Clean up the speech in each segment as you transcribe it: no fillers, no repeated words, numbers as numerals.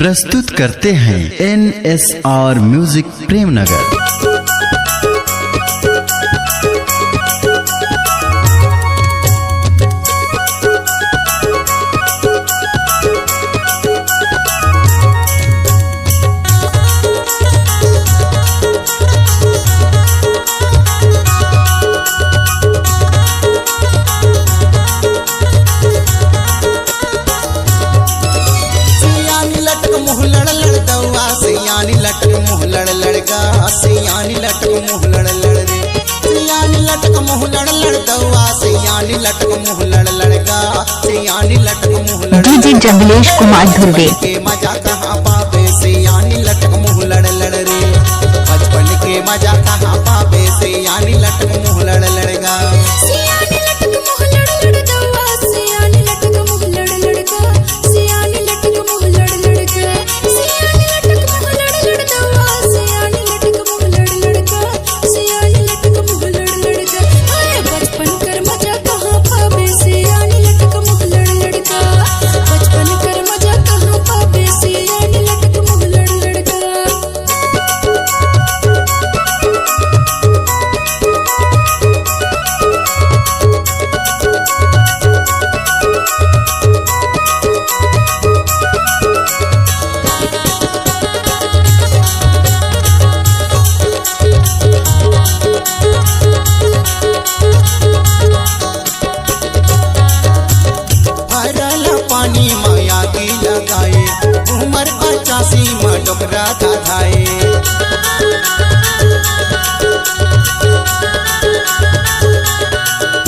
प्रस्तुत करते हैं NSR म्यूजिक प्रेमनगर। सियानी लटक मुँह लड़ लड़का सियानी लटक मुँह लड़ लड़ रे सियानी लटक मुँह लड़ लड़ दवा सियानी लटक मुँह लड़ लड़का सियानी लटक मुँह लड़ डीजे जंगलेश कुमार धुर्वे के मजा कहाँ पावे सियानी लटक मुँह लड़ लड़ रे बचपन के मजा कहाँ पावे सियानी लटक मुँह लड़ लड़का सियानी लटक मुँह लड़ लड़ दवा सियानी लटक मुँह लड़ लड़का सियानी लटक मुँह लड़ लड़का सियानी लटक मुँह लड़ लड़ दवा सियानी लटक मुँह लड़ लड़का सियानी लटक मुँह लड़ लड़का हाय बचपन कर मजा कहाँ पावे सियानी लटक मुँह लड़ लड़का बचपन कर मजा कहाँ पावे सियानी लटक मुँह लड़ लड़का। पानी माया की लगाए उमर 85 में डोकरा धाधाए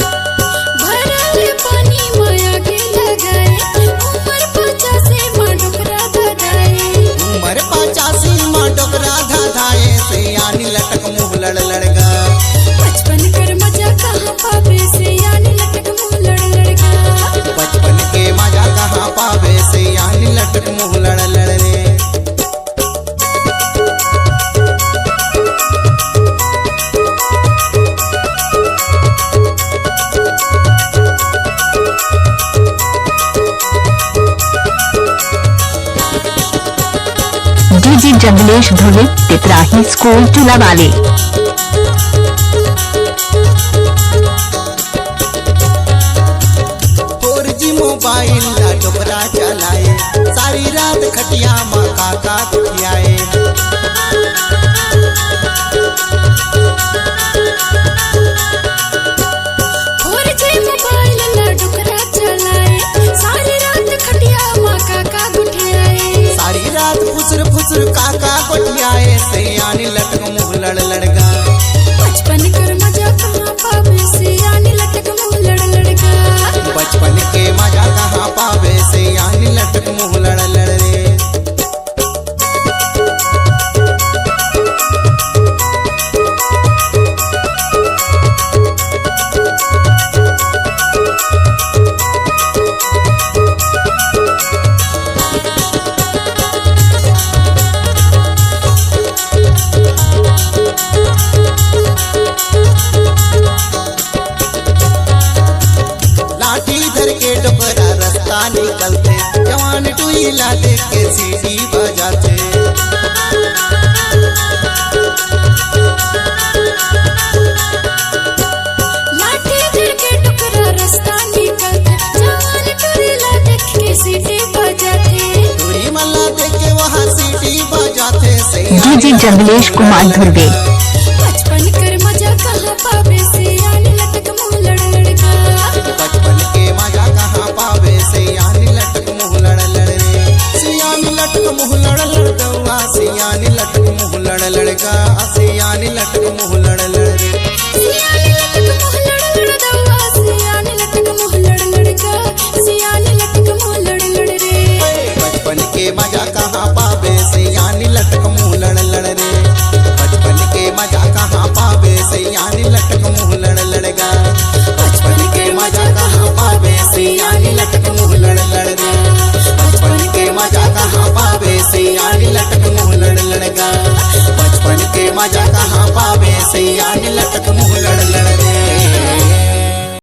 भरल पानी माया के लगाए उमर 85 में डोकरा धाधाए उमर 85 में डोकरा धाधाए सियानी लटक मुँह लड़ लड़का बचपन कर मजा कहाँ पावे सियानी लटक मुँह लड़ लड़का। बचपन के मजा कहाँ पावे सियानी लटक मुँह लड़ लड़ रे डीजे जंगलेश धुर्वे तितराही स्कूल चूला वाले। 4G मोबाइल ला डोकरा चलाए सारी रात खटिया माँ काका खियाए और जे मोबाइल ला डुकरा चलाए सारी रात खटिया माँ काका गुठियाए सारी रात फुसर काका कोटियाए सियानी लटक मुँह लड़ लड़का बचपन कर मजा कहाँ पावे सियानी लटक मुँह लड़ लड़का। बचपन के मजा कहाँ पावे सियानी लटक मुँह लड़ लड़ रे लाठी धर के डोकरा रास्ता निकलते जवान टुईला देख के सीढ़ी बजाते लाठी धर के टुकड़ा रास्ता निकलते जवान टुरीला देख के सीटी बजाते टुरी मल्ला देख के वहाँ सीढ़ी बजाते डीजे जंगलेश कुमार धुर्वे बचपन कर मजा कहाँ पावे सियानी लटक मुँह लड़ लड़का। बचपन के मजा कहाँ पावे सियानी लटक मुँह लड़ लड़ रे सियानी लटक मुँह लड़ लड़ दवा सियानी लटक मुँह लड़ लड़का सियानी लटक मुँह लड़ लड़ रे सियानी लटक मुँह लड़ लड़ दवा